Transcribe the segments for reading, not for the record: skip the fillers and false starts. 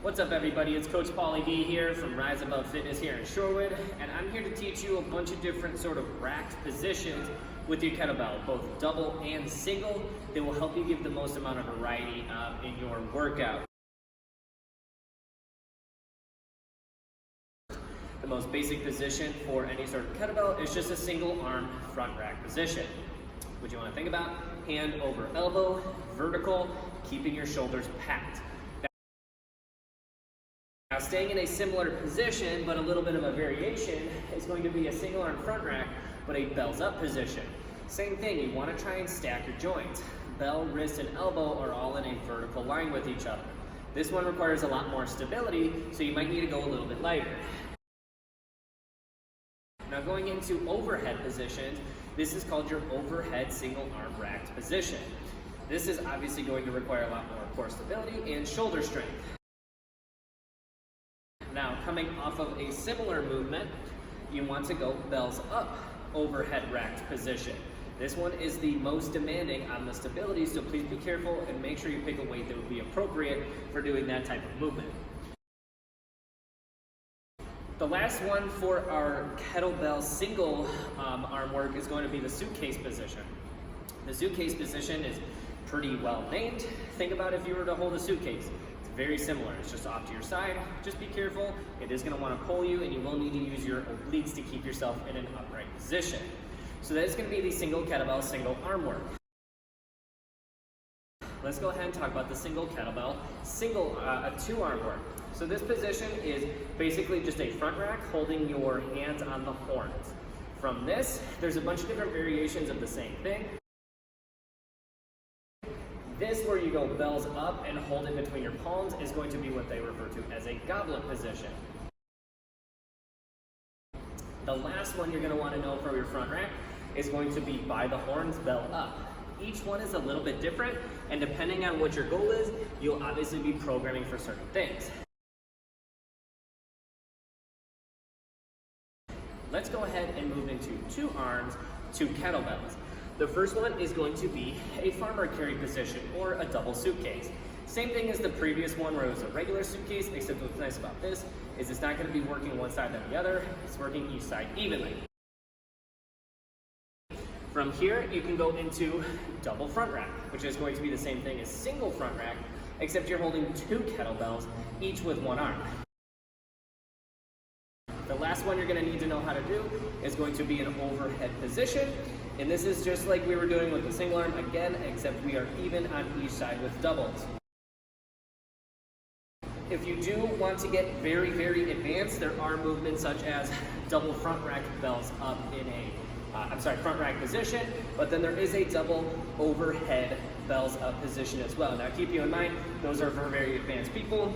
What's up everybody, it's Coach Paulie D here from Rise Above Fitness here in Shorewood, and I'm here to teach you a bunch of different sort of racked positions with your kettlebell, both double and single, that will help you give the most amount of variety in your workout. The most basic position for any sort of kettlebell is just a single arm front rack position. What you want to think about, hand over elbow, vertical, keeping your shoulders packed. Now staying in a similar position, but a little bit of a variation, is going to be a single arm front rack, but a bells up position. Same thing, you want to try and stack your joints. Bell, wrist, and elbow are all in a vertical line with each other. This one requires a lot more stability, so you might need to go a little bit lighter. Now going into overhead positions, this is called your overhead single arm racked position. This is obviously going to require a lot more core stability and shoulder strength. Now coming off of a similar movement, you want to go bells up overhead racked position. This one is the most demanding on the stability, so please be careful and make sure you pick a weight that would be appropriate for doing that type of movement. The last one for our kettlebell single arm work is going to be the suitcase position. The suitcase position is pretty well named. Think about if you were to hold a suitcase. It's very similar. It's just off to your side. Just be careful. It is going to want to pull you, and you will need to use your obliques to keep yourself in an upright position. So that is going to be the single kettlebell single arm work. Let's go ahead and talk about the single kettlebell two arm work. So this position is basically just a front rack holding your hands on the horns. From this, there's a bunch of different variations of the same thing. This, where you go bells up and hold it between your palms, is going to be what they refer to as a goblet position. The last one you're going to want to know for your front rack is going to be by the horns, bell up. Each one is a little bit different, and depending on what your goal is, you'll obviously be programming for certain things. Let's go ahead and move into two arms, two kettlebells. The first one is going to be a farmer carry position or a double suitcase. Same thing as the previous one where it was a regular suitcase, except what's nice about this is it's not going to be working one side than the other, it's working each side evenly. From here, you can go into double front rack, which is going to be the same thing as single front rack, except you're holding two kettlebells, each with one arm. The last one you're going to need to know how to do is going to be an overhead position. And this is just like we were doing with the single arm again, except we are even on each side with doubles. If you do want to get very, very advanced, there are movements such as double front rack bells up in front rack position, but then there is a double overhead bells up position as well. Now keep you in mind, those are for very advanced people.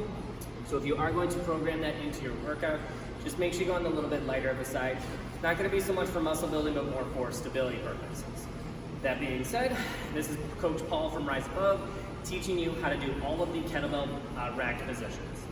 So if you are going to program that into your workout, just make sure you go on the little bit lighter of the side. It's not going to be so much for muscle building, but more for stability purposes. That being said, this is Coach Paul from Rise Above, teaching you how to do all of the kettlebell racked positions.